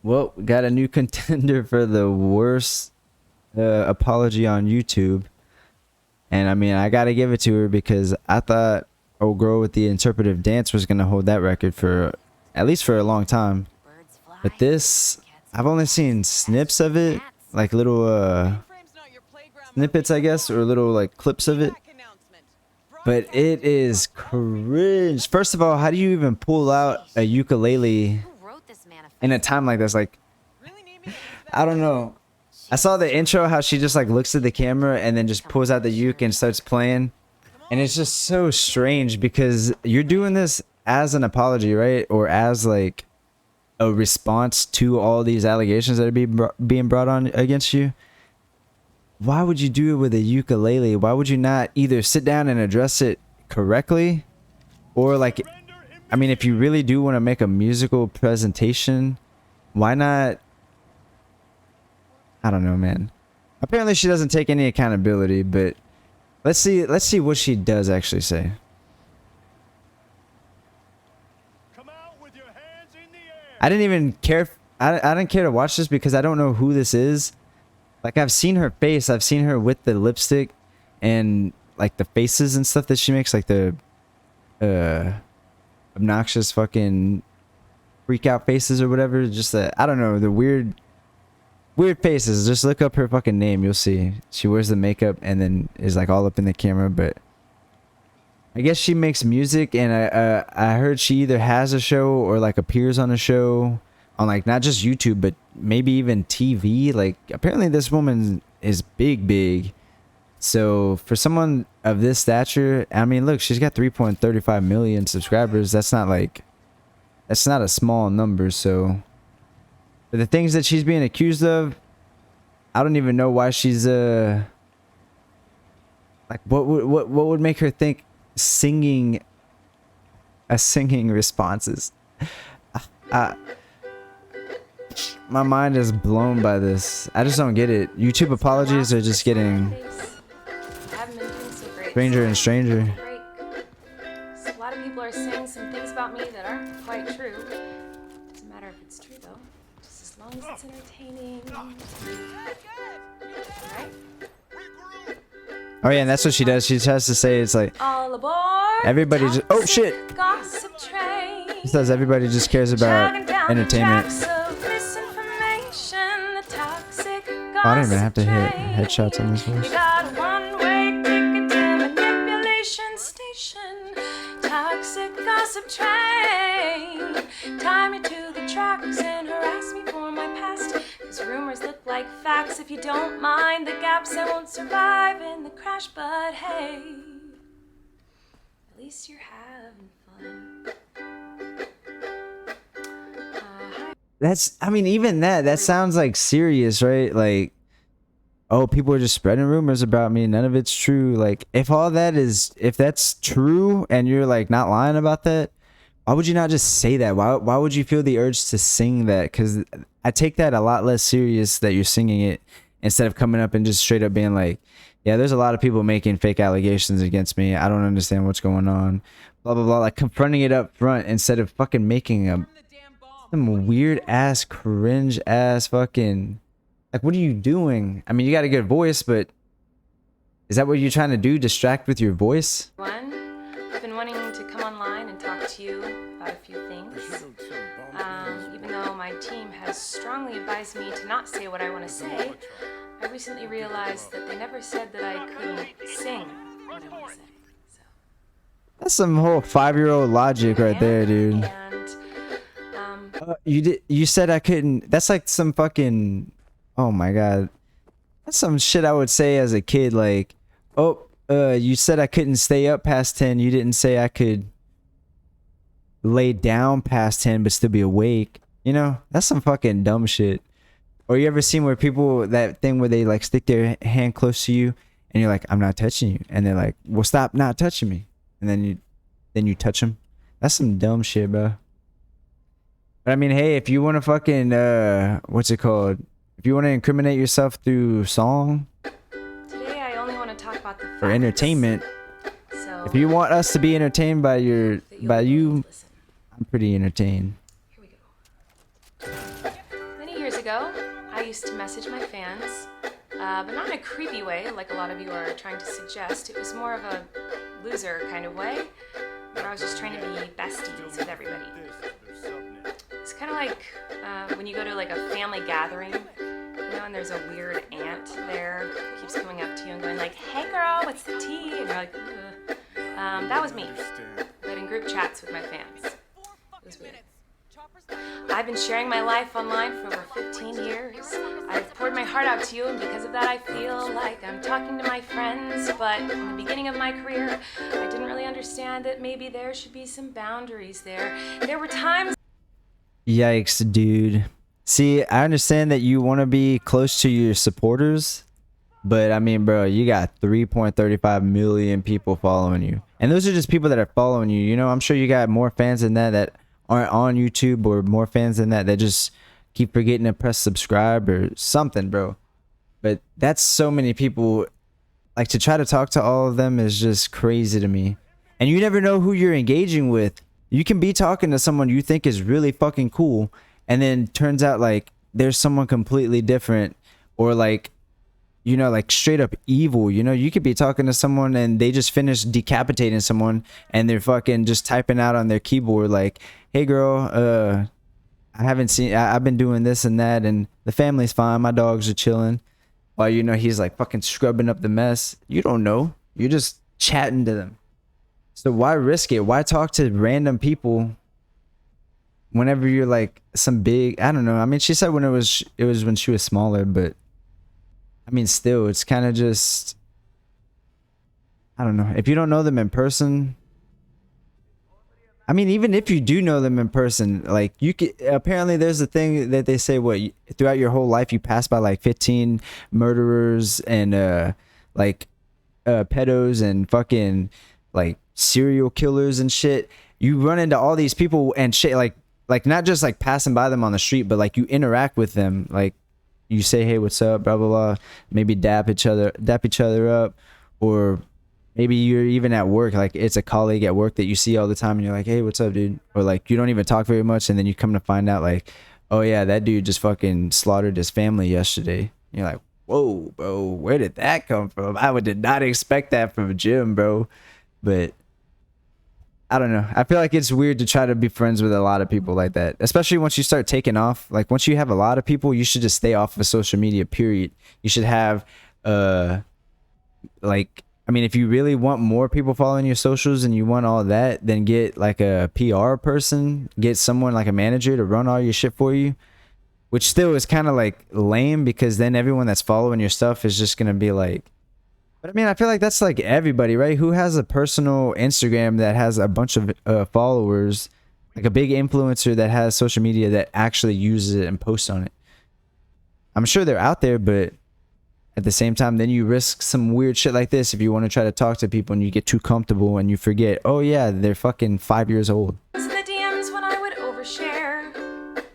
Well, we got a new contender for the worst apology on YouTube. And I mean, I gotta give it to her because I thought old girl with the interpretive dance was gonna hold that record for at least for a long time. But this, I've only seen snips of it, like little snippets, I guess, or little like clips of it. But it is cringe. First of all, how do you even pull out a ukulele in a time like this? Like, I don't know. I saw the intro, how she just like looks at the camera and then just pulls out the uke and starts playing. And it's just so strange because you're doing this as an apology, right? Or as like a response to all these allegations that are being brought on against you. Why would you do it with a ukulele? Why would you not either sit down and address it correctly? Or like, I mean, if you really do want to make a musical presentation, why not? I don't know, man. Apparently she doesn't take any accountability, but let's see what she does actually say. I didn't even care. I didn't care to watch this because I don't know who this is. Like, I've seen her face. I've seen her with the lipstick and like the faces and stuff that she makes, like the obnoxious fucking freak out faces or whatever. Just the, I don't know, the weird faces. Just look up her fucking name. You'll see. She wears the makeup and then is like all up in the camera. But I guess she makes music, and I heard she either has a show or like appears on a show on like not just YouTube but maybe even TV. Like, apparently this woman is big. So for someone of this stature, I mean, look, she's got 3.35 million subscribers. That's not a small number. So for the things that she's being accused of, I don't even know why she's like, what would make her think singing responses? My mind is blown by this. I just don't get it. YouTube apologies are just getting stranger and stranger. A lot of people are saying some things about me that aren't quite true. Doesn't matter if it's true though, just as long as it's entertaining. Right? Oh yeah, and that's what she does. She tries to say it's like All aboard! everybody just, oh shit. Gossip train. She says everybody just cares about entertainment. I don't even have to hit headshots on this voice. You got a one-way ticket to manipulation station. Toxic gossip train. Tie me to the tracks and harass me for my past. Cause rumors look like facts. If you don't mind the gaps, I won't survive in the crash. But hey, at least you're having fun. That's, I mean, even that sounds like serious, right? Like, oh, people are just spreading rumors about me. None of it's true. Like, if that's true and you're like not lying about that, why would you not just say that? Why would you feel the urge to sing that? Because I take that a lot less serious that you're singing it instead of coming up and just straight up being like, yeah, there's a lot of people making fake allegations against me. I don't understand what's going on. Blah, blah, blah. Like, confronting it up front instead of fucking making some weird ass, cringe ass fucking, like, what are you doing? I mean, you got a good voice, but is that what you're trying to do? Distract with your voice? I've been wanting to come online and talk to you about a few things. Even though my team has strongly advised me to not say what I want to say, I recently realized that they never said that I couldn't sing what I want to say. So. That's some whole 5-year-old logic right there, dude. You said I couldn't. That's like some fucking, oh my god, that's some shit I would say as a kid. Like, oh, you said I couldn't stay up past 10. You didn't say I could lay down past 10 but still be awake. You know, that's some fucking dumb shit. Or you ever seen where people, that thing where they like stick their hand close to you and you're like, I'm not touching you, and they're like, well, stop not touching me, and then you touch them. That's some dumb shit, bro. But I mean, hey, if you want to fucking, what's it called? If you want to incriminate yourself through song, today I only want to talk about the facts. Or entertainment. So If you want us to be entertained by you, listen. I'm pretty entertained. Here we go. ago, I used to message my fans, but not in a creepy way like a lot of you are trying to suggest. It was more of a loser kind of way, where I was just trying to be besties with everybody. It's kind of like when you go to like a family gathering, you know, and there's a weird aunt there who keeps coming up to you and going like, "Hey girl, what's the tea?" And you're like, "Ugh." That was me, but in group chats with my fans. It was weird. I've been sharing my life online for over 15 years. I've poured my heart out to you, and because of that I feel like I'm talking to my friends, but in the beginning of my career, I didn't really understand that maybe there should be some boundaries there. There were times... Yikes, dude. See, I understand that you want to be close to your supporters, but I mean, bro, you got 3.35 million people following you. And those are just people that are following you. You know, I'm sure you got more fans than that aren't on YouTube, or more fans than that just keep forgetting to press subscribe or something, bro. But that's so many people. Like, to try to talk to all of them is just crazy to me. And you never know who you're engaging with. You can be talking to someone you think is really fucking cool, and then turns out like there's someone completely different, or like, you know, like straight up evil. You know, you could be talking to someone and they just finished decapitating someone, and they're fucking just typing out on their keyboard like, "Hey girl, I've been doing this and that, and the family's fine, my dogs are chilling," while, you know, he's like fucking scrubbing up the mess. You don't know. You're just chatting to them. So why risk it? Why talk to random people whenever you're like some big, I don't know. I mean, she said when it was when she was smaller, but I mean, still, it's kind of just, I don't know. If you don't know them in person, I mean, even if you do know them in person, like, you could, apparently there's a thing that they say, what, throughout your whole life, you pass by like 15 murderers and pedos and fucking like serial killers and shit. You run into all these people and shit, like not just like passing by them on the street, but like you interact with them, like you say, "Hey, what's up?" blah blah blah, maybe dap each other up, or maybe you're even at work, like it's a colleague at work that you see all the time and you're like, "Hey, what's up, dude?" Or like you don't even talk very much, and then you come to find out like, "Oh yeah, that dude just fucking slaughtered his family yesterday." And you're like, "Whoa, bro, where did that come from? Did not expect that from Jim, bro." But I don't know. I feel like it's weird to try to be friends with a lot of people like that, especially once you start taking off. Like, once you have a lot of people, you should just stay off of social media, period. You should have, like, I mean, if you really want more people following your socials and you want all that, then get like a PR person, get someone like a manager to run all your shit for you, which still is kind of like lame, because then everyone that's following your stuff is just going to be like, but I mean, I feel like that's like everybody, right? Who has a personal Instagram that has a bunch of followers, like a big influencer that has social media that actually uses it and posts on it? I'm sure they're out there, but at the same time, then you risk some weird shit like this if you want to try to talk to people and you get too comfortable and you forget, oh yeah, they're fucking 5 years old. In the DMs when I would overshare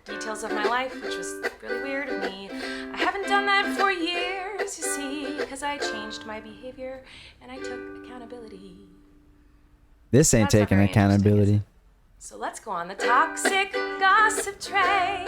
details of my life, which was really weird of me. I haven't done that for years, you see, because I changed my behavior and I took accountability. This ain't That's taking accountability. So let's go on the toxic gossip train.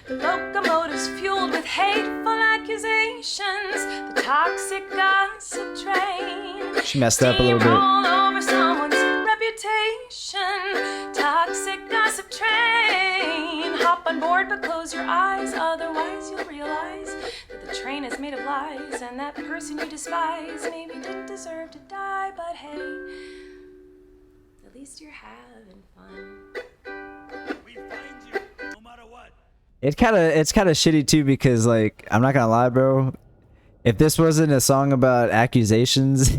The locomotive's fueled with hateful accusations. The toxic gossip train. She messed up a little bit. All over someone's reputation. Toxic gossip train. Hop on board but close your eyes, otherwise you'll realize that the train is made of lies, and that person you despise maybe didn't deserve to die, but hey, at least you're having fun. We find you no matter what. It's kind of shitty too, because like, I'm not gonna lie, bro, if this wasn't a song about accusations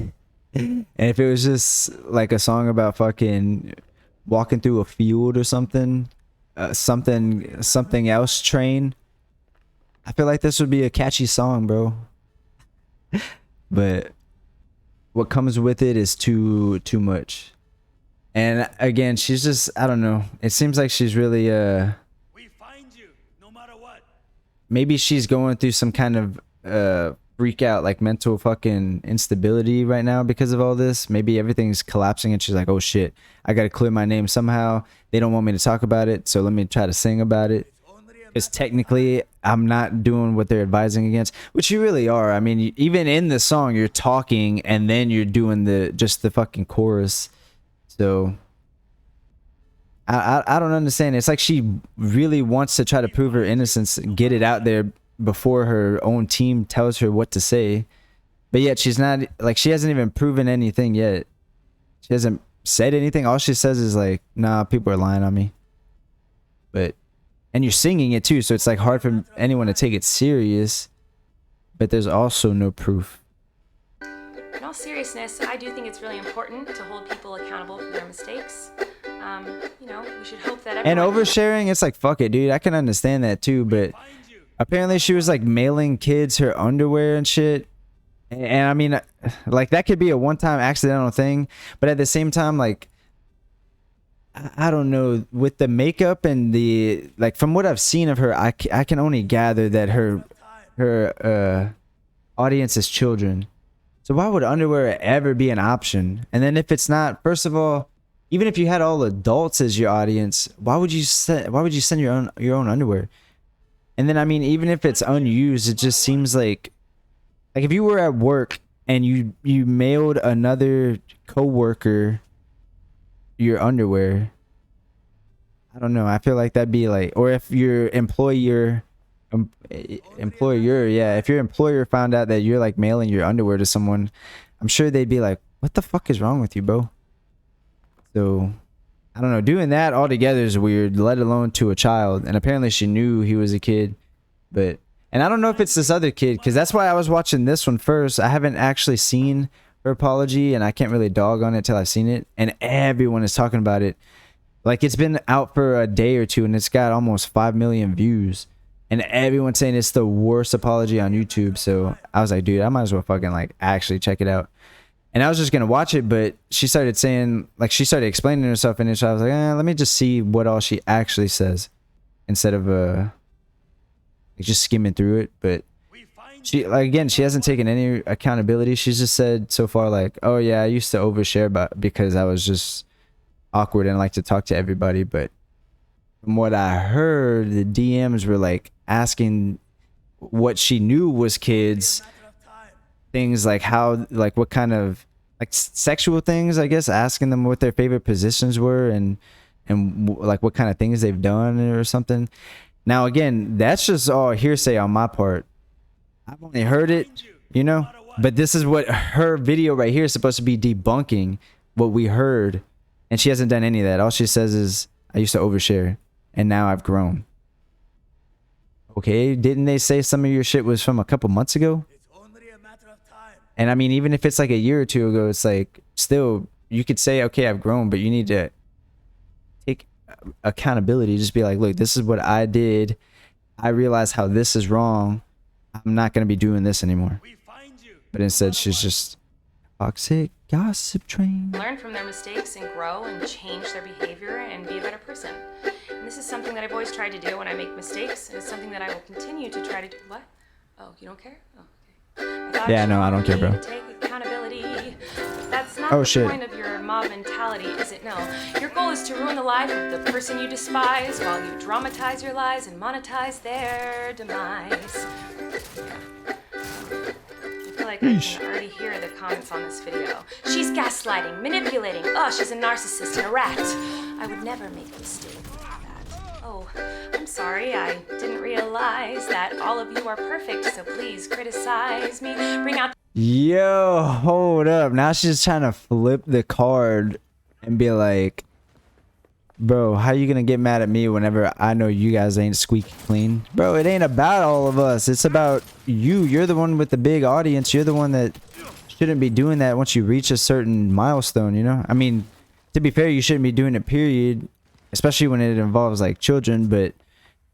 and if it was just like a song about fucking walking through a field or something, something else train, I feel like this would be a catchy song, bro. But what comes with it is too much. And again, she's just, I don't know, it seems like she's really We find you no matter what. maybe she's going through some kind of freak out, like mental fucking instability right now because of all this. Maybe everything's collapsing and she's like, oh shit, I gotta clear my name somehow. They don't want me to talk about it, so let me try to sing about it. It's only a because technically I'm not doing what they're advising against, which you really are. I mean, even in the song, you're talking and then you're doing just the fucking chorus. So I don't understand. It's like she really wants to try to prove her innocence, get it out there before her own team tells her what to say. But yet she's not, like, she hasn't even proven anything yet. She hasn't said anything. All she says is like, nah, people are lying on me. But, and you're singing it too, so it's like hard for anyone to take it serious. But there's also no proof. In all seriousness, I do think it's really important to hold people accountable for their mistakes. You know, we should hope that And everyone... oversharing, it's like, fuck it, dude. I can understand that too, but apparently she was like mailing kids her underwear and shit. And I mean, like, that could be a one-time accidental thing, but at the same time, like, I don't know, with the makeup and the, like, from what I've seen of her, I can only gather that her audience is children. So why would underwear ever be an option? And then if it's not, first of all, even if you had all adults as your audience, why would you send your own underwear? And then, I mean, even if it's unused, it just seems like if you were at work and you mailed another coworker your underwear, I don't know, I feel like that'd be like, or if your employer, yeah, if your employer found out that you're like mailing your underwear to someone, I'm sure they'd be like, what the fuck is wrong with you, bro? So I don't know, doing that altogether is weird, let alone to a child. And apparently she knew he was a kid. But, and I don't know if it's this other kid, because that's why I was watching this one first. I haven't actually seen her apology, and I can't really dog on it till I've seen it. And everyone is talking about it. Like, it's been out for a day or two, and it's got almost 5 million views. And everyone's saying it's the worst apology on YouTube. So I was like, dude, I might as well fucking like actually check it out. And I was just gonna watch it, but she started saying, like, she started explaining herself in it. So I was like, let me just see what all she actually says instead of just skimming through it. But she, like, again, she hasn't taken any accountability. She's just said so far, like, oh yeah, I used to overshare because I was just awkward and like to talk to everybody. But from what I heard, the DMs were like asking what she knew was kids. Things like how, like, what kind of, like, sexual things, I guess, asking them what their favorite positions were and like what kind of things they've done or something. Now, again, that's just all hearsay on my part. I've only heard it, you know, but this is what her video right here is supposed to be debunking what we heard. And she hasn't done any of that. All she says is, I used to overshare and now I've grown. Okay, didn't they say some of your shit was from a couple months ago? And I mean, even if it's like a year or two ago, it's like, still, you could say, okay, I've grown, but you need to take accountability. Just be like, look, this is what I did. I realized how this is wrong. I'm not going to be doing this anymore. But instead, she's just toxic gossip train. Learn from their mistakes and grow and change their behavior and be a better person. And this is something that I've always tried to do when I make mistakes, and it's something that I will continue to try to do. What? Oh, you don't care? Oh, okay. Yeah, no, I don't care, bro. Take accountability. That's not Oh, the shit. point of your mob mentality, is it? No. Your goal is to ruin the life of the person you despise while you dramatize your lies and monetize their demise. I feel like I can already hear the comments on this video. She's gaslighting, manipulating. Oh, she's a narcissist and a rat. I would never make a mistake like that. Oh, I'm sorry. I didn't realize that all of you are perfect, so please criticize me. Bring out... Yo, hold up. Now she's trying to flip the card and be like, bro, how you gonna get mad at me whenever I know you guys ain't squeaky clean? Bro, it ain't about all of us. It's about you. You're the one with the big audience. You're the one that shouldn't be doing that once you reach a certain milestone, you know? I mean, to be fair, you shouldn't be doing it, period. Especially when it involves like children, but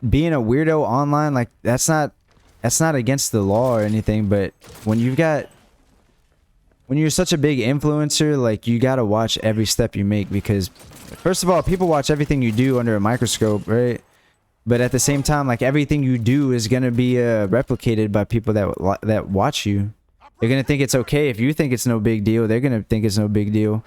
being a weirdo online, like, that's not against the law or anything. But when you're such a big influencer, like, you gotta watch every step you make, because first of all, people watch everything you do under a microscope, right? But at the same time, like, everything you do is gonna be replicated by people that watch you. They're gonna think it's okay. If you think it's no big deal, they're gonna think it's no big deal.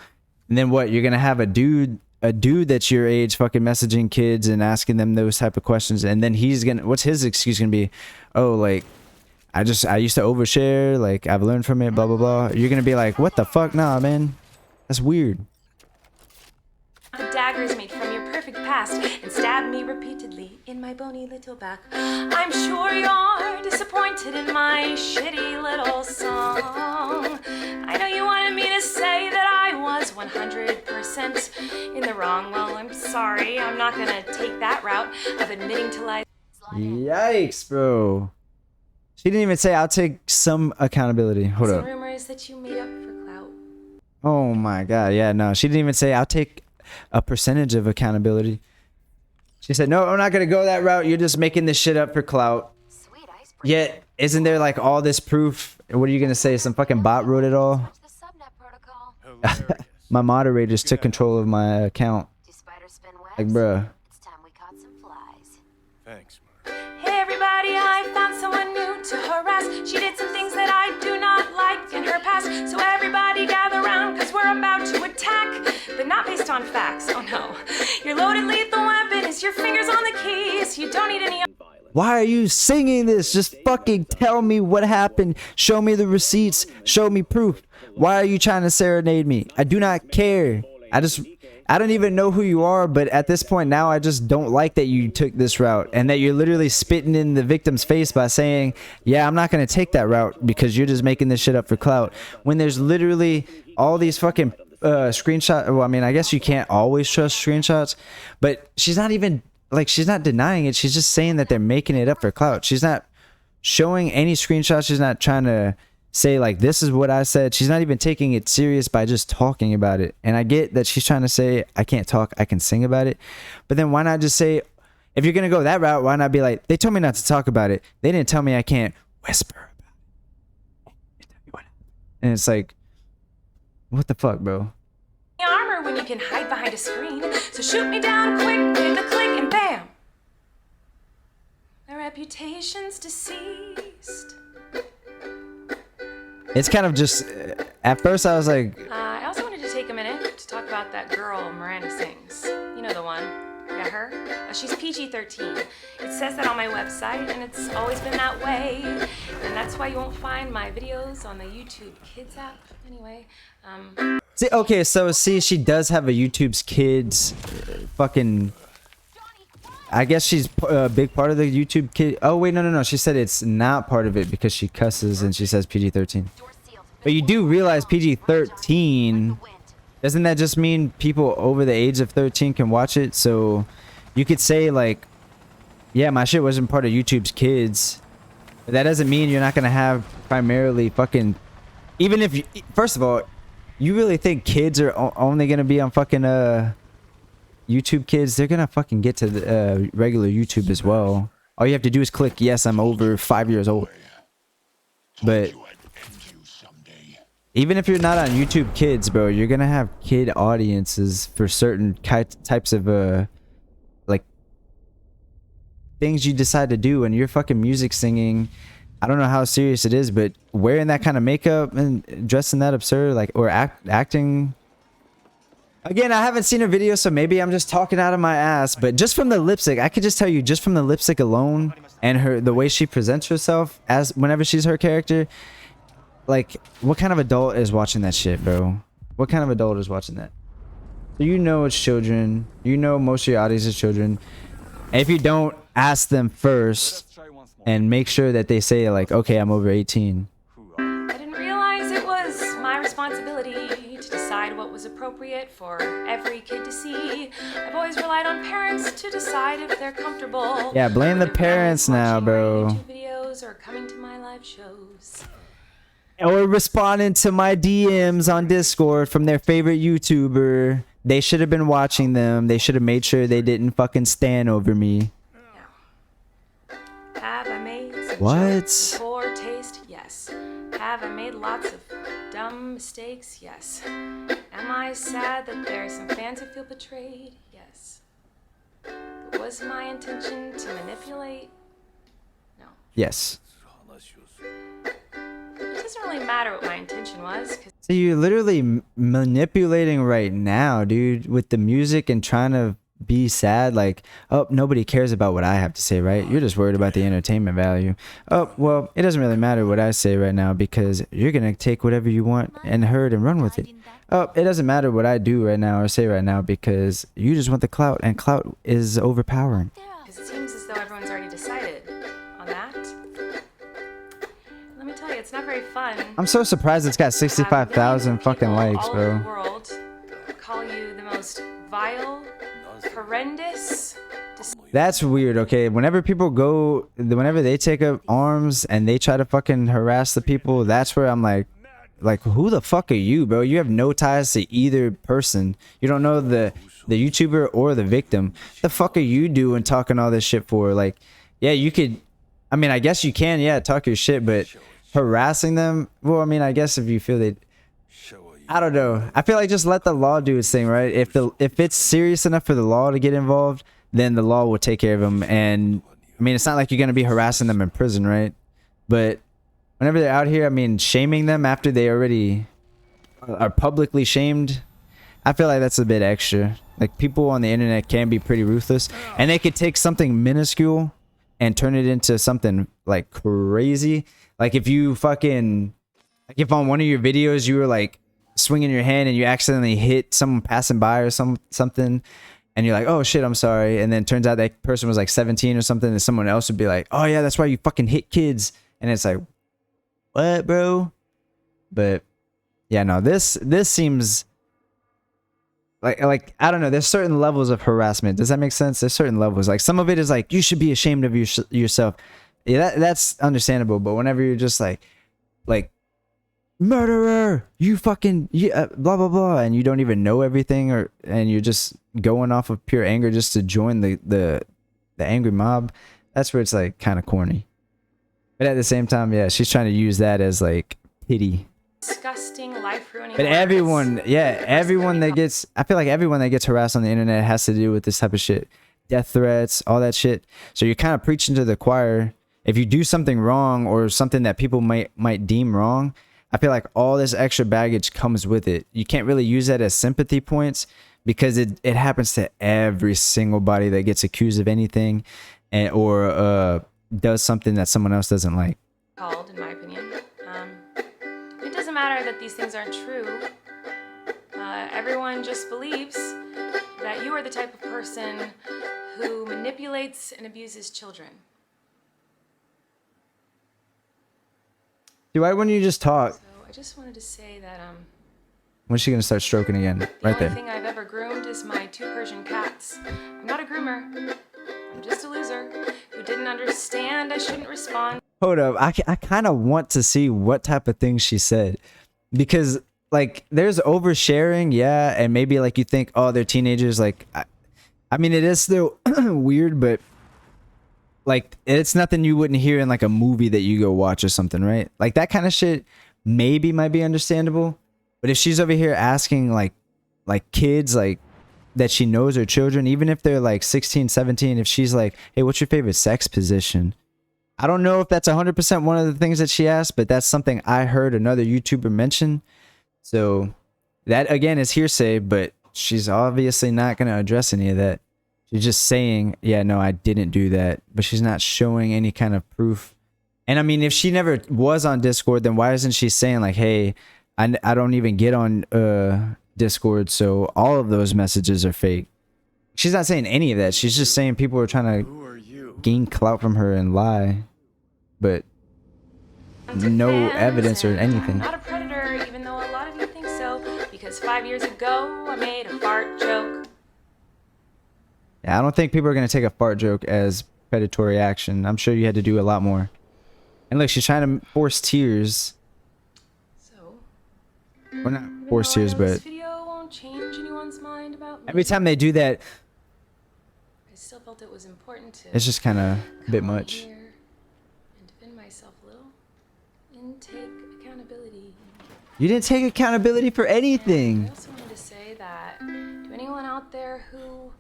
And then what? You're gonna have a dude a dude that's your age fucking messaging kids and asking them those type of questions, and then he's gonna, what's his excuse gonna be? Oh, like, I used to overshare, like I've learned from it, blah blah blah. You're gonna be like, what the fuck? Nah, man, that's weird. The daggers made from your perfect past and stabbed me repeatedly in my bony little back. I'm sure you're disappointed in my shitty little song. I know you wanted me to say that I was 100% in the wrong. Well, I'm sorry. I'm not gonna take that route of admitting to lies. Yikes, bro. She didn't even say I'll take some accountability. Hold Some up. rumors that you made up for clout. Oh my god, yeah, no, she didn't even say I'll take a percentage of accountability. She said, no, I'm not gonna go that route. You're just making this shit up for clout. Yet, isn't there like all this proof? What are you gonna say? Some fucking bot wrote it all? Hilarious. My moderators took control of my account. Like, bruh. Thanks, Mark. Hey everybody, I found someone new to harass. She did some things that I do not like in her past. So everybody gather round, cause we're about to attack. But not based on facts, oh no. Your loaded lethal weapon is your fingers on the keys. You don't need any. Why are you singing this? Just fucking tell me what happened. Show me the receipts. Show me proof. Why are you trying to serenade me? I do not care. I don't even know who you are, but at this point now, I just don't like that you took this route and that you're literally spitting in the victim's face by saying, yeah, I'm not going to take that route because you're just making this shit up for clout. When there's literally all these fucking screenshots. Well, I mean, I guess you can't always trust screenshots, but she's not even, like, she's not denying it. She's just saying that they're making it up for clout. She's not showing any screenshots. She's not trying to say like, this is what I said. She's not even taking it serious by just talking about it. And I get that she's trying to say, I can't talk, I can sing about it. But then why not just say, if you're gonna go that route, why not be like, they told me not to talk about it. They didn't tell me I can't whisper about it. And it's like, what the fuck, bro? Armor when you can hide behind a screen. So shoot me down quick with a click and bam. My reputation's deceased. It's kind of just, at first I was like, I also wanted to take a minute to talk about that girl Miranda sings. You know the one. Yeah, her. She's PG-13. It says that on my website, and it's always been that way. And that's why you won't find my videos on the YouTube Kids app. Anyway, see, okay, so see, she does have a YouTube's Kids fucking, I guess she's a big part of the YouTube Kid. Oh, wait, no. She said it's not part of it because she cusses and she says PG-13. But you do realize PG-13, doesn't that just mean people over the age of 13 can watch it? So you could say like, yeah, my shit wasn't part of YouTube's Kids. But that doesn't mean you're not going to have primarily fucking, even if you, first of all, you really think kids are only going to be on fucking YouTube Kids? They're gonna fucking get to the regular YouTube as well. All you have to do is click yes, I'm over 5 years old. But even if you're not on YouTube Kids, bro, you're gonna have kid audiences for certain types of like things you decide to do. And you're fucking music singing, I don't know how serious it is, but wearing that kind of makeup and dressing that absurd, like, or acting. Again, I haven't seen her video, so maybe I'm just talking out of my ass, but just from the lipstick, I could just tell you, just from the lipstick alone and the way she presents herself as whenever she's her character, like, what kind of adult is watching that shit, bro? What kind of adult is watching that? So you know it's children. You know most of your audience is children. And if you don't, ask them first and make sure that they say like, okay, I'm over 18. I didn't realize it was my responsibility to decide what was appropriate for every kid to see. I've always relied on parents to decide if they're comfortable. Yeah, blame the with parents now, watching my bro. YouTube videos or coming to my live shows. Or responding to my DMs on Discord from their favorite YouTuber. They should have been watching them. They should have made sure they didn't fucking stand over me. Have I made some What? jokes of poor taste? Yes. Have I made lots of dumb mistakes? Yes. Am I sad that there are some fans who feel betrayed? Yes. But was my intention to manipulate? No. Yes. To doesn't really matter what my intention was, because So you're literally manipulating right now, dude, with the music and trying to be sad. Like, oh, nobody cares about what I have to say, right? You're just worried about the entertainment value. Oh, well, it doesn't really matter what I say right now because you're going to take whatever you want and heard and run with it. Oh, it doesn't matter what I do right now or say right now because you just want the clout, and clout is overpowering. it seems as though everyone's already decided on that. Let me tell you, it's not very fun. I'm so surprised it's got 65,000 fucking likes, all over bro. the world call you the most vile, horrendous. That's weird, okay? Whenever they take up arms and they try to fucking harass the people, that's where I'm like, who the fuck are you, bro? You have no ties to either person. You don't know the YouTuber or the victim. The fuck are you doing talking all this shit for? Like, yeah, you could, I mean, I guess you can, yeah, talk your shit, but harassing them, well, I mean, I guess if you feel they, I don't know. I feel like just let the law do its thing, right? If it's serious enough for the law to get involved, then the law will take care of them. And I mean, it's not like you're gonna be harassing them in prison, right? But whenever they're out here, I mean, shaming them after they already are publicly shamed, I feel like that's a bit extra. Like, people on the internet can be pretty ruthless, and they could take something minuscule and turn it into something like crazy. Like if you fucking, like if on one of your videos you were like swinging your hand and you accidentally hit someone passing by or something, and you're like, oh shit, I'm sorry, and then turns out that person was like 17 or something, and someone else would be like, oh yeah, that's why you fucking hit kids, and it's like, what, bro? But yeah, no, this seems like I don't know, there's certain levels of harassment. Does that make sense? There's certain levels. Like, some of it is like, you should be ashamed of yourself. Yeah, that's understandable. But whenever you're just like murderer, you fucking blah blah blah, and you don't even know everything, and you're just going off of pure anger just to join the angry mob, that's where it's like kind of corny. But at the same time, yeah, she's trying to use that as like pity. Disgusting, life-ruining. But everyone that gets, I feel like everyone that gets harassed on the internet has to do with this type of shit. Death threats, all that shit. So you're kind of preaching to the choir. If you do something wrong or something that people might deem wrong, I feel like all this extra baggage comes with it. You can't really use that as sympathy points because it happens to every single body that gets accused of anything or does something that someone else doesn't like. Called, in my opinion. It doesn't matter that these things aren't true. Everyone just believes that you are the type of person who manipulates and abuses children. Dude, why wouldn't you just talk? So I just wanted to say that When's she gonna start stroking again? the Right only there. thing I've ever groomed is my 2 Persian cats. I'm not a groomer. I'm just a loser who didn't understand I shouldn't respond. Hold up, I kind of want to see what type of things she said, because like there's oversharing, yeah, and maybe like you think, oh, they're teenagers. Like, I mean, it is still weird, but like it's nothing you wouldn't hear in like a movie that you go watch or something, right? Like that kind of shit maybe might be understandable, but if she's over here asking like kids like that she knows are children, even if they're like 16, 17, if she's like, hey, what's your favorite sex position? I don't know if that's 100% one of the things that she asked, but that's something I heard another YouTuber mention. So that again is hearsay, but she's obviously not going to address any of that. She's just saying, yeah, no, I didn't do that, but she's not showing any kind of proof. And I mean, if she never was on Discord, then why isn't she saying like, hey, I don't even get on Discord, so all of those messages are fake? She's not saying any of that. She's just saying people are trying to gain clout from her and lie, but no evidence or anything. I'm not a predator, even though a lot of you think so, because 5 years ago I made a fart joke. Yeah, I don't think people are going to take a fart joke as predatory action. I'm sure you had to do a lot more. And look, she's trying to force tears. So, Well, not force tears, this but video won't change anyone's mind about me. every time they do that, I still felt it was important to it's just kind of a bit come on much. here and defend myself a little and take accountability. You didn't take accountability for I anything. also wanted to say that to anyone out there who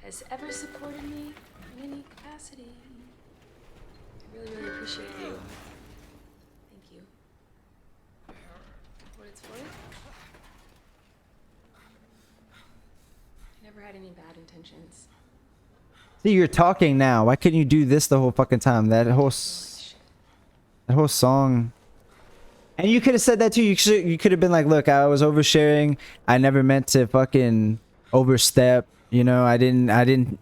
has ever supported me in any capacity, I really, really appreciate you. Thank you. any bad intentions. See, you're talking now. Why couldn't you do this the whole fucking time? That whole song. And you could have said that too. You could have been like, look, I was oversharing. I never meant to fucking overstep. You know, I didn't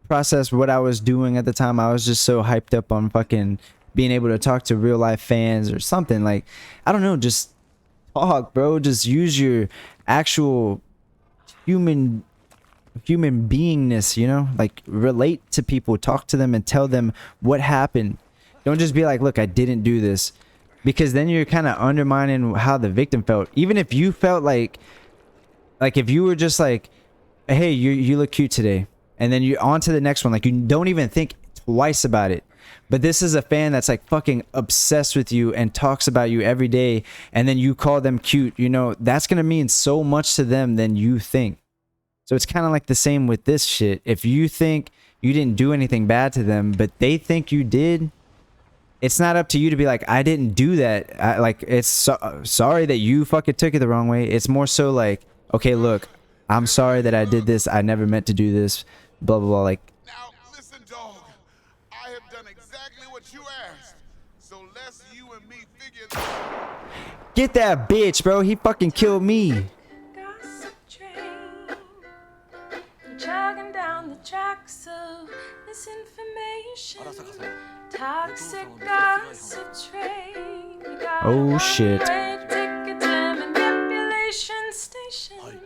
process what I was doing at the time. I was just so hyped up on fucking being able to talk to real life fans or something. Like, I don't know, just talk, bro. Just use your actual human beingness, you know? Like, relate to people, talk to them and tell them what happened. Don't just be like, look, I didn't do this. Because then you're kind of undermining how the victim felt. Even if you felt like if you were just like, hey, you look cute today, and then you're on to the next one, like, you don't even think twice about it. But this is a fan that's like fucking obsessed with you and talks about you every day, and then you call them cute, you know, that's gonna mean so much to them than you think. So it's kind of like the same with this shit. If you think you didn't do anything bad to them, but they think you did, it's not up to you to be like, I didn't do that. Like, it's sorry that you fucking took it the wrong way. It's more so like, okay, look, I'm sorry that I did this. I never meant to do this. Blah, blah, blah. Like, Now, listen, dog. I have done exactly what you asked. So let's you and me figure this out. get that bitch, bro. He fucking killed me. Gossip train, jogging down the tracks of misinformation. Toxic gossip train. You got Oh, a shit. one-way ticket to manipulation station.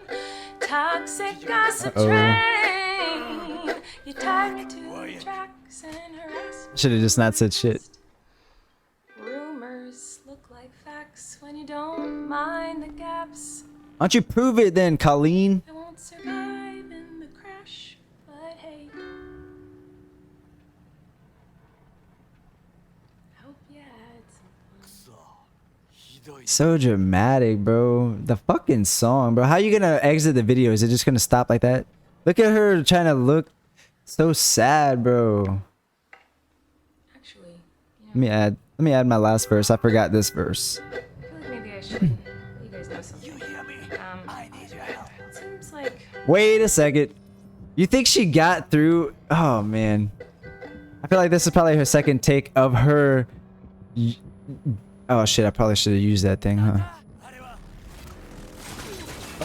Toxic gossip train. You tie me to the tracks and harass me. Should have just not said shit. Rumors look like facts when you don't mind the gaps. Why don't you prove it then, Colleen? I won't survive in the crash, but hey. Hope you had some fun. So dramatic, bro. The fucking song, bro. How you gonna exit the video? Is it just gonna stop like that? Look at her trying to look so sad, bro. Actually, you know, Let me add my last verse. I forgot this verse. I feel like maybe I should let you guys know something. I need your help. It seems like Wait a second. You think she got through? Oh man. I feel like this is probably her second take of her. Oh shit, I probably should have used that thing, huh?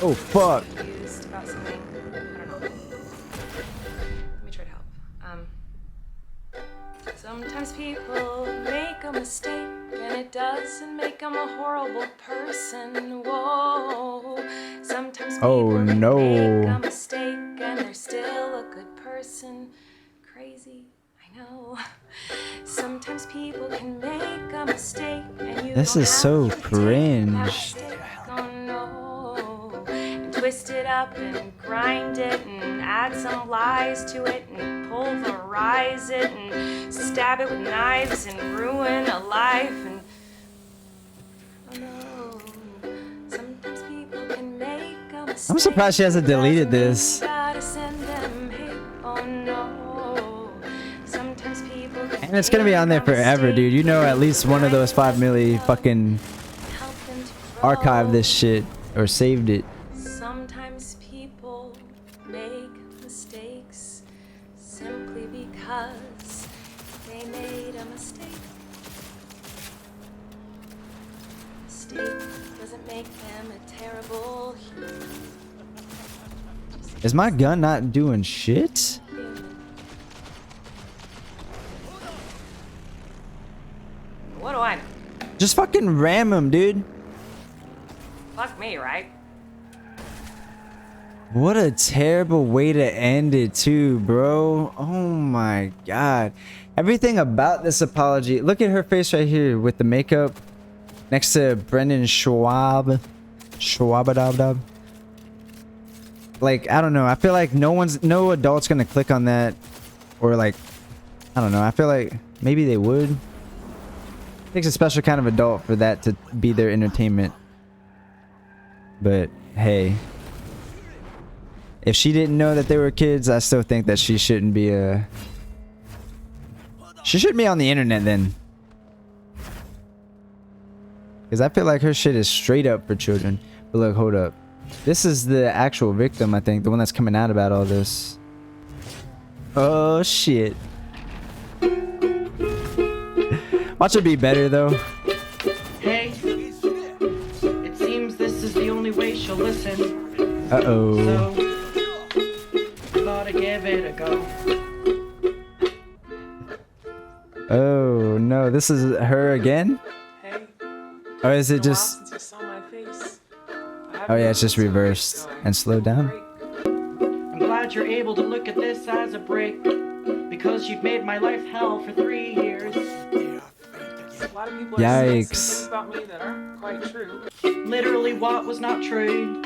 Oh fuck. confused about something. I don't know. Let me try to help. Sometimes people make a mistake and it doesn't make them a horrible person. Whoa. Sometimes people Oh, can no. make a mistake and they're still a good person. Crazy, I know. Sometimes people can make a mistake and you This don't is have so to take that cringe. mistake. Oh no. And twist it up and grind it and add some lies to it and pulverize it and stab it with knives and ruin a life and oh no. Sometimes people can make a mistake. I'm surprised she hasn't deleted this. You gotta send them hate. Oh no. Sometimes people can And it's gonna be on there make a forever, mistake. dude. You know at least one of those 5 milli fucking Help them to grow. archived this shit or saved it. Sometimes people make mistakes simply because they made a mistake. Mistake doesn't make them a terrible Is my gun not doing shit? human. What do I know? Just fucking ram him, dude. Fuck me, right? What a terrible way to end it too, bro. Oh my god. Everything about this apology. Look at her face right here with the makeup next to Brendan Schwab. Schwabadabdab. Like, I don't know. I feel like no adult's gonna click on that. Or like, I don't know. I feel like maybe they would. It takes a special kind of adult for that to be their entertainment. But hey. If she didn't know that they were kids, I still think that she shouldn't be she shouldn't be on the internet then. Because I feel like her shit is straight up for children. But look, hold up. This is the actual victim, I think, the one that's coming out about all this. Oh shit. Watch it be better though. Hey, it seems this is the only way she'll listen. Uh-oh. So, gotta give it a go. Oh no, this is her again? Hey, Or is it been a while just... since you saw my face. Oh yeah, it's just reversed and slowed down. I'm glad you're able to look at this as a break, because you've made my life hell for 3 years. A lot of people are saying some Yikes. things about me that aren't quite true. Literally what was not true.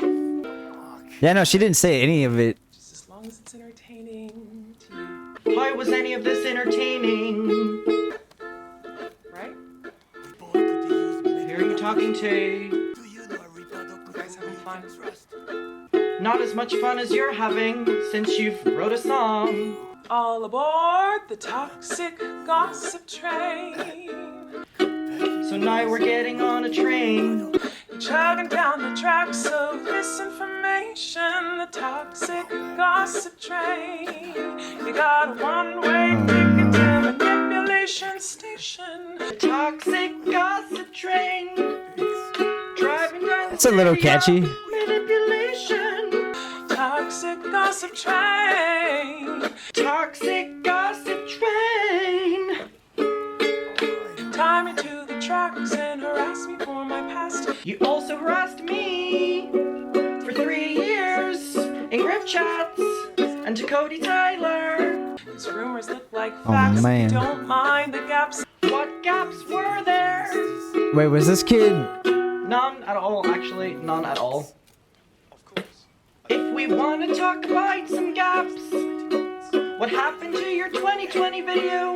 Yeah, no, she didn't say any of it. Just as long as it's entertaining to you, Why was any of this entertaining? right? Who are you talking to? You guys having fun? Not as much fun as you're having since you've wrote a song. All aboard the toxic gossip train. So now we're getting on a train. You're chugging down the tracks of misinformation, the toxic gossip train. You got a one-way ticket to manipulation station. The toxic gossip train. Driving down It's a little the city of catchy. Manipulation. Toxic gossip train. Toxic gossip train. Tie me to the tracks and harass me for my past. You also harassed me for 3 years in group chats and to Cody Tyler. These rumors look like Oh, facts. man. Don't mind the gaps. What gaps were there? Wait, was this kid... None at all, actually, none at all. If we want to talk about some gaps, what happened to your 2020 video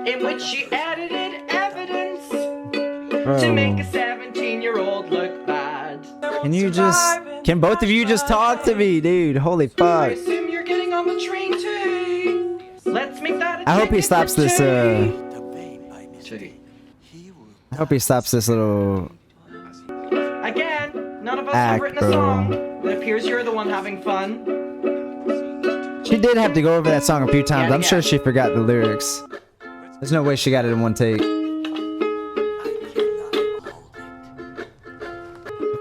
in which you edited evidence to make a 17-year-old look bad? Can you just... Can both of you just talk to me, dude? Holy I fuck. assume you're getting on the train too. Let's make that a I hope he ticket stops for this, two. I hope he stops this little... Again, none of us Act, have written a bro. song. It appears you're the one having fun. She did have to go over that song a few times. Yeah, I'm sure yeah. she forgot the lyrics. There's no way she got it in one take.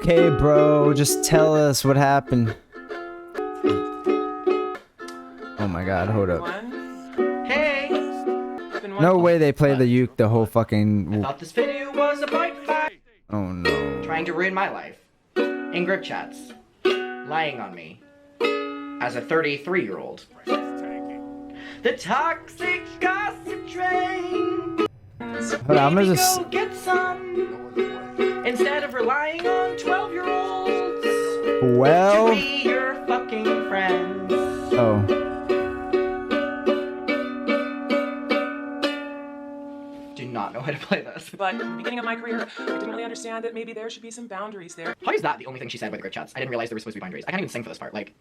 Okay, bro, just tell us what happened. Oh my god, hold up. One. Hey, Been No one. way they play the uke the whole I fucking... thought this video was about fact. Oh no. Trying to ruin my life. In group chats. Lying on me. As a 33-year-old. The toxic gossip train. Hold on, I'm gonna Maybe just... go get some. Instead of relying on 12-year-olds to Well... be your fucking friends. Oh. Do not know how to play this. But in the beginning of my career, I didn't really understand that maybe there should be some boundaries there. How is that the only thing she said with the group chats? I didn't realize there were supposed to be boundaries. I can't even sing for this part. Like,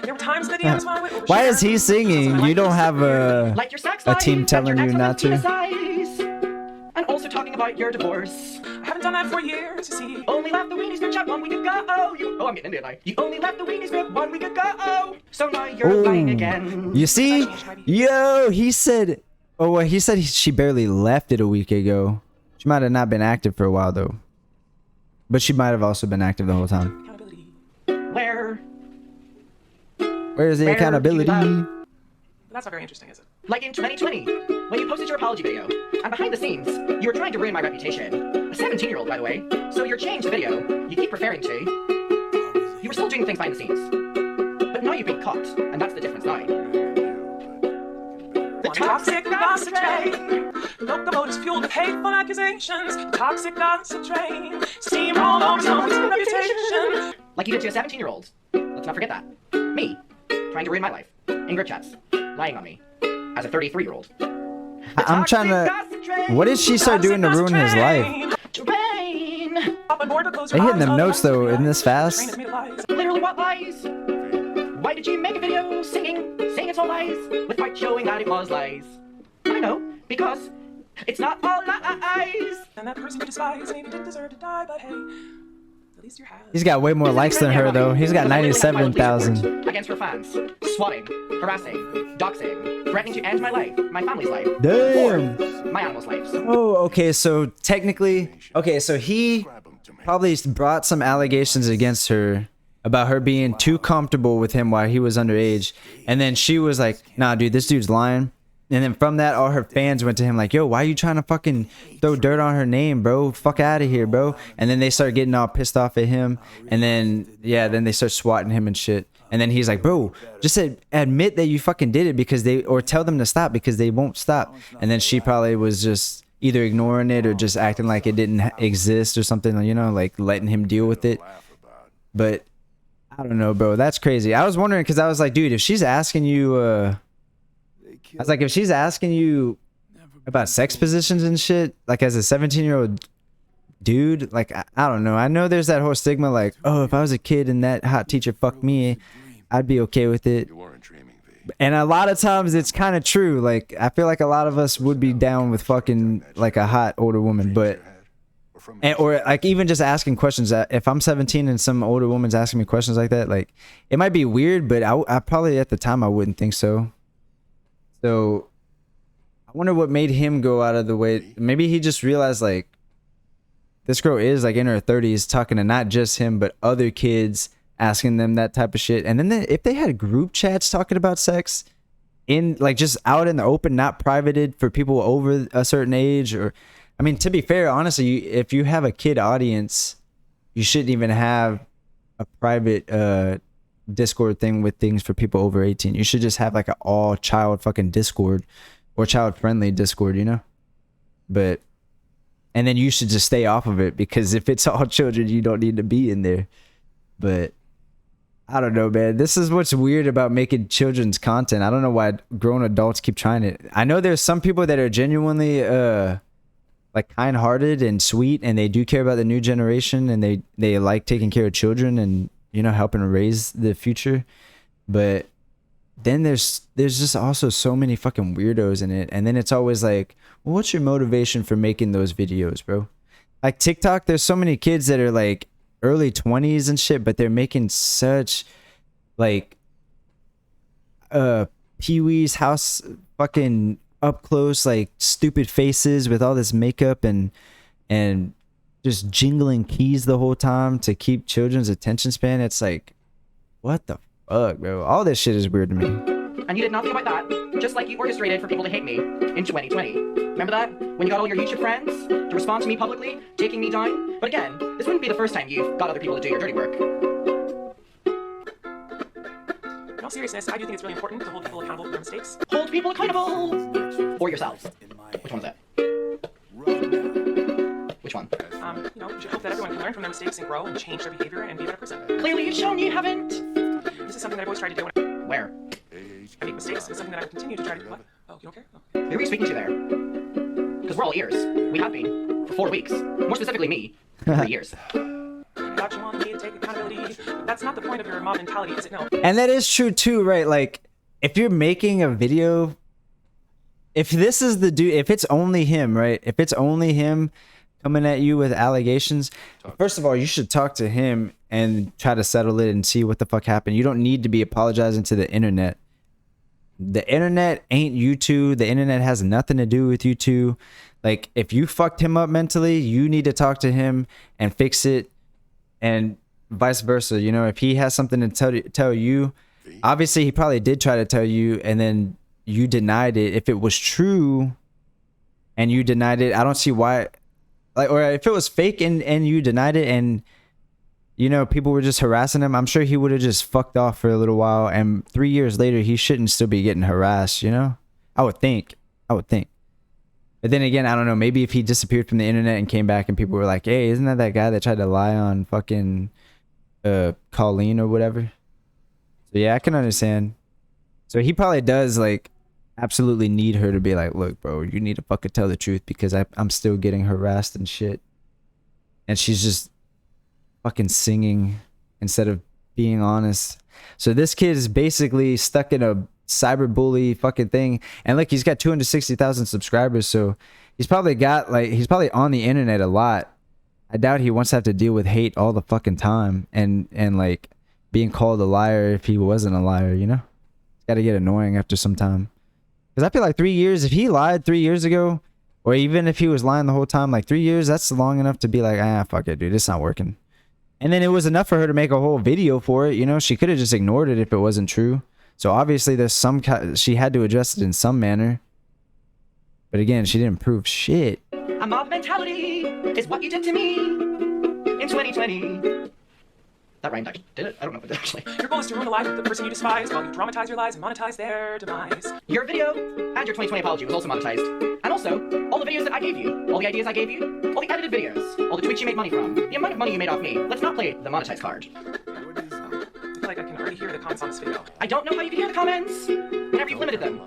There were times in the DMs when I would overshare. Why is he singing? You don't have a... like your sex A life team and telling your you not to. ex-husband's PSIs. And also talking about your divorce. I haven't done that for years, you see. Only left the Weenies group chat 1 week ago. Oh, I'm getting into it now. You only left the Weenies group 1 week ago. So now you're lying again. You see? Yo, he said... Oh, well, he said she barely left it a week ago. She might have not been active for a while, though. But she might have also been active the whole time. Accountability. Where? Where's the Where accountability? do you But that's not very interesting, is it? Like in 2020, when you posted your apology video, and behind the scenes, you were trying to ruin my reputation. A 17-year-old, by the way. So you changed the video you keep referring to. You were still doing things behind the scenes. But now you've been caught, and that's the difference now. The Toxic gossip train. Locomotives fueled with hateful accusations. The toxic gossip train. Steamrolled over someone's reputation. Like you did to a 17-year-old. Let's not forget that. Me, trying to ruin my life. In group chats. Lying on me. As a 33-year-old. I'm trying to... What did she start doing to ruin his life? Train! They hitting them notes, though, in this fast. Literally what lies? Why did you make a video saying it's all lies without showing that it was lies? I know, because it's not all lies. And that person you despise maybe didn't deserve to die, but hey, the least you have. He's got way more likes than her though. He's got 97,000. Against her fans, swatting, harassing, doxing, threatening to end my life, my family's life, Damn. or my animals' lives. Oh, okay. So technically, okay. So he probably brought some allegations against her about her being too comfortable with him while he was underage, and then she was like, "Nah, dude, this dude's lying." And then from that, all her fans went to him like, "Yo, why are you trying to fucking throw dirt on her name, bro? Fuck out of here, bro." And then they start getting all pissed off at him, and then then they start swatting him and shit. And then he's like, "Bro, just admit that you fucking did it because or tell them to stop because they won't stop." And then she probably was just either ignoring it or just acting like it didn't exist or something, you know, like letting him deal with it. But I don't know, bro. That's crazy. I was wondering because I was like, dude, if she's asking you, I was like, if she's asking you about sex positions and shit, like as a 17-year-old dude, like, I don't know. I know there's that whole stigma, like, oh, if I was a kid and that hot teacher fucked me, I'd be okay with it. And a lot of times it's kind of true. Like, I feel like a lot of us would be down with fucking like a hot older woman, but. Or like even just asking questions. If I'm 17 and some older woman's asking me questions like that, like it might be weird, but I probably at the time I wouldn't think so. So I wonder what made him go out of the way. Maybe he just realized like this girl is like in her 30s talking to not just him but other kids, asking them that type of shit. And then if they had group chats talking about sex in like just out in the open, not privated for people over a certain age, or I mean, to be fair, honestly, if you have a kid audience, you shouldn't even have a private Discord thing with things for people over 18. You should just have like an all child fucking Discord or child friendly Discord, you know? And then you should just stay off of it because if it's all children, you don't need to be in there. But I don't know, man. This is what's weird about making children's content. I don't know why grown adults keep trying it. I know there's some people that are genuinely like kind-hearted and sweet, and they do care about the new generation, and they like taking care of children and, you know, helping raise the future. But then there's just also so many fucking weirdos in it, and then it's always like, well, what's your motivation for making those videos, bro? Like TikTok, there's so many kids that are like early 20s and shit, but they're making such like Pee-wee's house fucking up close, like stupid faces with all this makeup and just jingling keys the whole time to keep children's attention span. It's like, what the fuck, bro? All this shit is weird to me. And you did nothing about that, just like you orchestrated for people to hate me in 2020. Remember that? When you got all your YouTube friends to respond to me publicly, taking me down? But again, this wouldn't be the first time you've got other people to do your dirty work. In all seriousness, I do think it's really important to hold people accountable for their mistakes. Hold people accountable! For yourselves. Which one was that? Which one? You know, you should hope that everyone can learn from their mistakes and grow and change their behavior and be a better person. Clearly you've shown you haven't. This is something that I've always tried to do when Where? I make mistakes. It's something that I will continue to try to... What? Oh, you don't care? Oh. Who are you speaking to there? Because we're all ears. We have been. For 4 weeks. More specifically me. 3 years. Thought you wanted me to take accountability. That's not the point of your mob mentality, is it? No. And that is true too, right? Like if you're making a video, if this is the dude, if it's only him, right? If it's only him coming at you with allegations, first of all, you should talk to him and try to settle it and see what the fuck happened. You don't need to be apologizing to the internet. The internet ain't you two. The internet has nothing to do with you two. Like if you fucked him up mentally, you need to talk to him and fix it, and vice versa. You know, if he has something to tell you, obviously he probably did try to tell you and then you denied it. If it was true and you denied it, I don't see why, like, or if it was fake and you denied it and, you know, people were just harassing him, I'm sure he would have just fucked off for a little while, and 3 years later he shouldn't still be getting harassed, you know? I would think. But then again, I don't know, maybe if he disappeared from the internet and came back and people were like, hey, isn't that guy that tried to lie on fucking Colleen or whatever? So yeah, I can understand. So he probably does like absolutely need her to be like, look, bro, you need to fucking tell the truth because I'm still getting harassed and shit. And she's just fucking singing instead of being honest. So this kid is basically stuck in a cyberbully fucking thing, and like he's got 260,000 subscribers, so he's probably got like, he's probably on the internet a lot. I doubt he wants to have to deal with hate all the fucking time and like being called a liar if he wasn't a liar, you know? It's got to get annoying after some time. Because I feel like 3 years, if he lied 3 years ago, or even if he was lying the whole time, like 3 years, that's long enough to be like, ah, fuck it, dude, it's not working. And then it was enough for her to make a whole video for it, you know? She could have just ignored it if it wasn't true. So obviously there's she had to address it in some manner. But again, she didn't prove shit. A mob mentality is what you did to me in 2020. That rhymed, actually. Did it? I don't know if it did, actually. Your goal is to ruin the life of the person you despise while you dramatize your lies and monetize their demise. Your video and your 2020 apology was also monetized. And also, all the videos that I gave you, all the ideas I gave you, all the edited videos, all the tweets you made money from, the amount of money you made off me. Let's not play the monetized card. I feel like I can already hear the comments on this video. I don't know how you can hear the comments whenever you've limited them.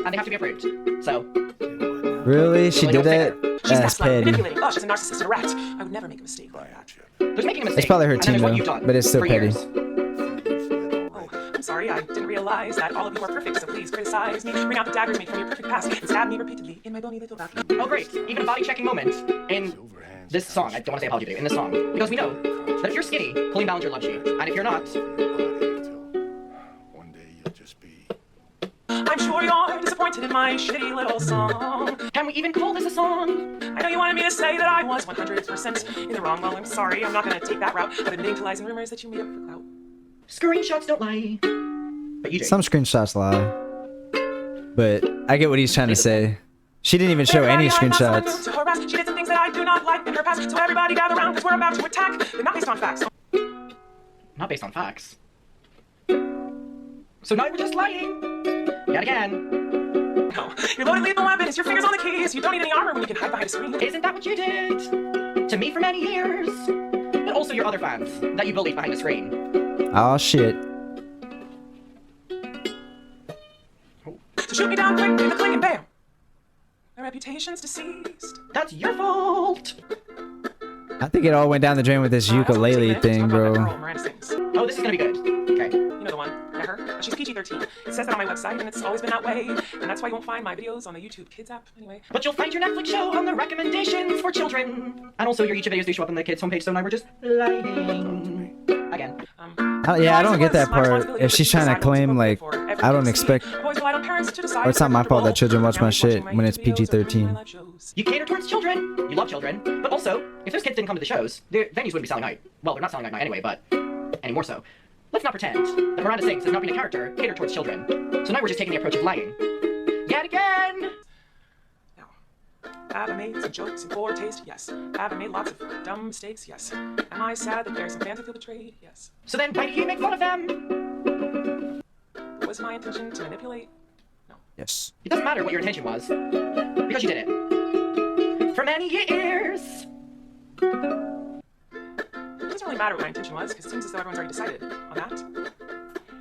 And they have to be approved. So, Really? She did that? She's That's gaslighting, petty. manipulating. Oh, she's a narcissist and a rat. I would never make a mistake like that. there's making a mistake. It's probably her and then team, there's what though, you've done but it's still for petty. years. Oh, I'm sorry, I didn't realize that all of you are perfect, so please criticize me. Bring out the daggers made from your perfect past and stab me repeatedly in my bony little back. Oh, great. Even a body-checking moment in this song. I don't want to say apology video. In this song. Because we know that if you're skinny, Colleen Ballinger loves you. And if you're not, One day you'll just be. I'm sure you're disappointed in my shitty little song. can we even call this a song? I know you wanted me to say that I was 100% in the wrong. Well, I'm sorry, I'm not gonna take that route of admitting to lies and rumors that you made up for clout. Screenshots don't lie. But you do. Some screenshots lie. But I get what he's trying to say. She didn't even show any Everybody, I'm not someone screenshots. new to harass. She did some things that I do not like in her past. So everybody gather around because we're about to attack. They're not based on facts. Not based on facts. So now we're just lying. Yet again. No, your loaded lethal weapon is your fingers on the keys. You don't need any armor when you can hide behind a screen. Isn't that what you did? To me for many years. But also your other fans that you bullied behind the screen. Oh shit. So shoot me down quick, in the cling and bam. My reputation's deceased. That's your fault. I think it all went down the drain with this ukulele thing, bro. Oh, this is gonna be good. Okay. You know the one. Yeah, her. She's PG-13. It says that on my website, and it's always been that way. And that's why you won't find my videos on the YouTube Kids app. Anyway. But you'll find your Netflix show on the recommendations for children. And also your YouTube videos do show up on the kids' homepage, so now we're just lying. Again. Yeah, I don't get that part. If she's trying to claim, like, I don't expect... Or it's not my fault that children watch my shit when it's PG-13. You cater towards children. You love children. But also, if those kids didn't come to the shows, their venues wouldn't be selling out. Well, they're not selling out now anyway, but any more so. Let's not pretend that Miranda Sings has not been a character catered towards children. So now we're just taking the approach of lying. Yet again! Now, have I made some jokes in poor taste? Yes. Have I made lots of dumb mistakes? Yes. Am I sad that there's some fans that feel betrayed? Yes. So then why do you make fun of them? Was my intention to manipulate? No. Yes. It doesn't matter what your intention was, because you did it. For many years. It doesn't really matter what my intention was, because it seems as though everyone's already decided on that.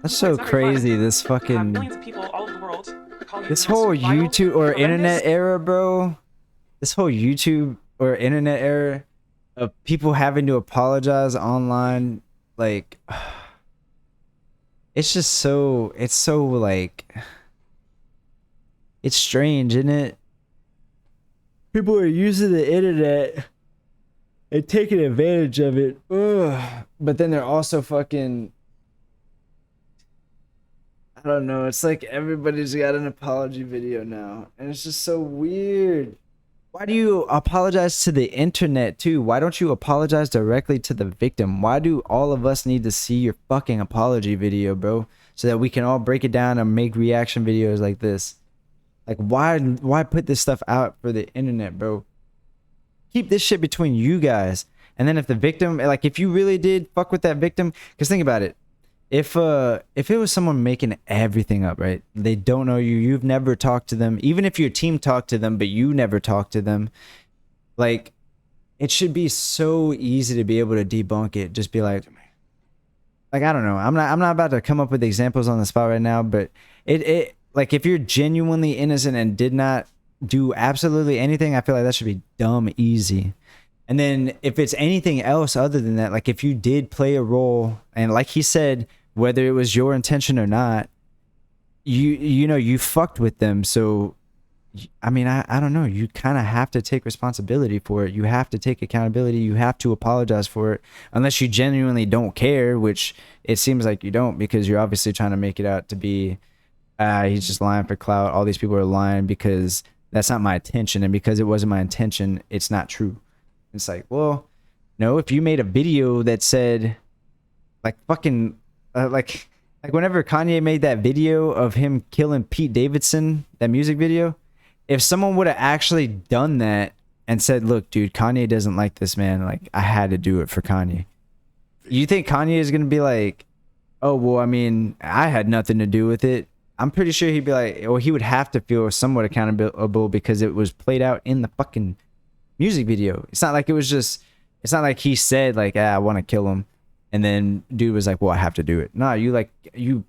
That's so It's not very crazy, fun. this fucking... Millions of people all over the world call you This the most whole vile, YouTube or horrendous, internet era, bro. This whole YouTube or internet era of people having to apologize online, like... It's just so... It's so, like... It's strange, isn't it? People are using the internet and taking advantage of it. Ugh. But then they're also fucking... I don't know. It's like everybody's got an apology video now. And it's just so weird. Why do you apologize to the internet too? Why don't you apologize directly to the victim? Why do all of us need to see your fucking apology video, bro? So that we can all break it down and make reaction videos like this. Like, why put this stuff out for the internet, bro? Keep this shit between you guys. And then if the victim, like, if you really did fuck with that victim, because think about it. If it was someone making everything up, right? They don't know you. You've never talked to them. Even if your team talked to them, but you never talked to them. Like, it should be so easy to be able to debunk it. Just be like, I don't know. I'm not about to come up with examples on the spot right now, but it like, if you're genuinely innocent and did not do absolutely anything, I feel like that should be dumb easy. And then if it's anything else other than that, like if you did play a role, and like he said, whether it was your intention or not, you know, you fucked with them. So I mean, I don't know. You kind of have to take responsibility for it. You have to take accountability. You have to apologize for it, unless you genuinely don't care, which it seems like you don't, because you're obviously trying to make it out to be, he's just lying for clout. All these people are lying because that's not my intention, and because it wasn't my intention, it's not true. It's like, well, no. If you made a video that said, like fucking, like whenever Kanye made that video of him killing Pete Davidson, that music video. If someone would have actually done that and said, look, dude, Kanye doesn't like this man, like, I had to do it for Kanye. You think Kanye is going to be like, oh, well, I mean, I had nothing to do with it. I'm pretty sure he'd be like, well, he would have to feel somewhat accountable because it was played out in the fucking music video. It's not like it was just, it's not like he said, like, I want to kill him. And then dude was like, well, I have to do it. No, you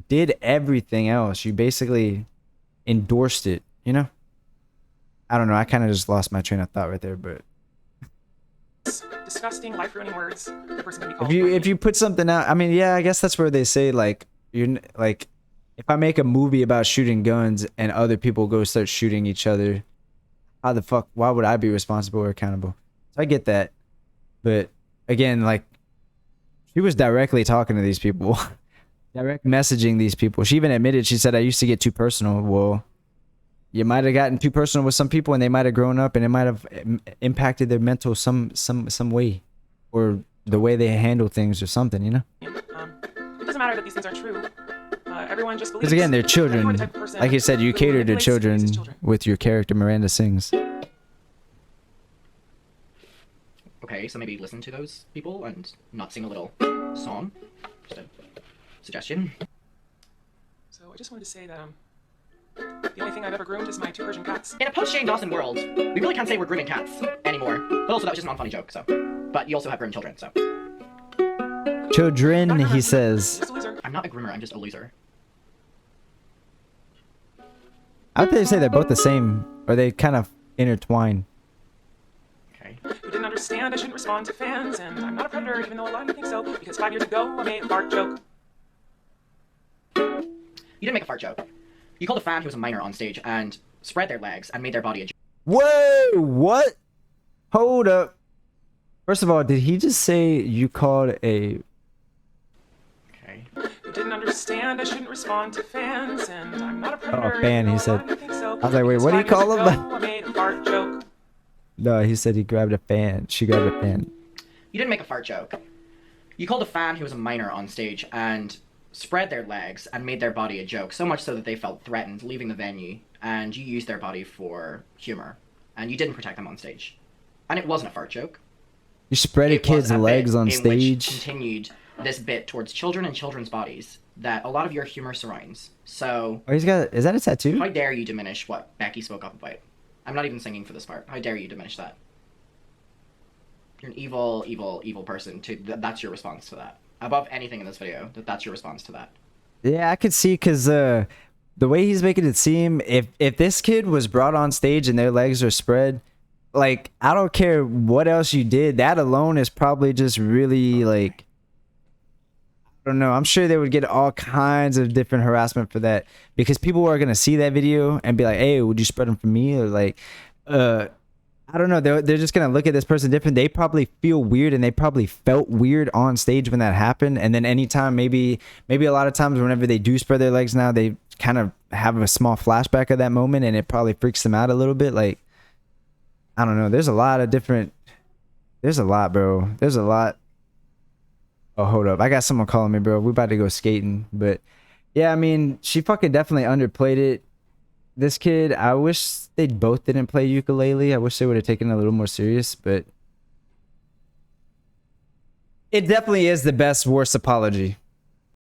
did everything else. You basically endorsed it, you know? I don't know. I kind of just lost my train of thought right there, but Disgusting, life-ruining words. The person can be called. if you put something out, I mean, yeah, I guess that's where they say, like, you're like, if I make a movie about shooting guns and other people go start shooting each other, how the fuck, why would I be responsible or accountable? So I get that, but again, like, she was directly talking to these people. Direct messaging these people. She even admitted, she said, I used to get too personal. Well, you might have gotten too personal with some people and they might have grown up and it might have impacted their mental some way, or the way they handle things or something, you know? It doesn't matter that these things are true. Everyone just believes. Because again, they're children. Everyone the type of person Like you said, you who cater to manipulates children these children. with your character Miranda Sings. Okay, so maybe listen to those people and not sing a little song. Just a suggestion. So I just wanted to say that the only thing I've ever groomed is my 2 Persian cats. In a post-Shane Dawson world, we really can't say we're grooming cats anymore. But also, that was just a non-funny joke, so. But you also have grown children, so. Children, he says. Just a loser. I'm not a groomer, I'm just a loser. I would say they're both the same, or they kind of intertwine. Okay. Who didn't understand I shouldn't respond to fans, and I'm not a predator even though a lot of you think so, because 5 years ago I made a fart joke. You didn't make a fart joke. You called a fan who was a minor on stage and spread their legs and made their body a joke. Whoa, what? Hold up. First of all, did he just say you called a... Okay. Who didn't understand I shouldn't respond to fans, and I'm not a predator fan, even he though a said. lot of you think so, I was like, wait, because what do you 5 years call him? ago, I made a fart joke. No, he said he grabbed a fan. She grabbed a fan. You didn't make a fart joke. You called a fan who was a minor on stage and spread their legs and made their body a joke, so much so that they felt threatened leaving the venue, and you used their body for humor, and you didn't protect them on stage. And it wasn't a fart joke. You spread a It was kid's a legs bit on in stage. which continued this bit towards children and children's bodies that a lot of your humor surrounds. So, Oh, he's got... Is that a tattoo? how dare you diminish what Becky spoke up about? I'm not even singing for this part. How dare you diminish that? You're an evil, evil, evil person. That's your response to that. Above anything in this video, that's your response to that. Yeah, I could see, because the way he's making it seem, if this kid was brought on stage and their legs are spread, like, I don't care what else you did, that alone is probably just really, like, I don't know. I'm sure they would get all kinds of different harassment for that, because people are going to see that video and be like, hey, would you spread them for me? Or like, I don't know. They're just going to look at this person different. They probably feel weird, and they probably felt weird on stage when that happened. And then anytime, maybe a lot of times whenever they do spread their legs now, they kind of have a small flashback of that moment, and it probably freaks them out a little bit. Like, I don't know. There's a lot of different... There's a lot, bro. There's a lot. Oh, hold up. I got someone calling me, bro. We about to go skating. But yeah, I mean, she fucking definitely underplayed it. This kid, I wish they both didn't play ukulele. I wish they would have taken it a little more serious, but it definitely is the best worst apology.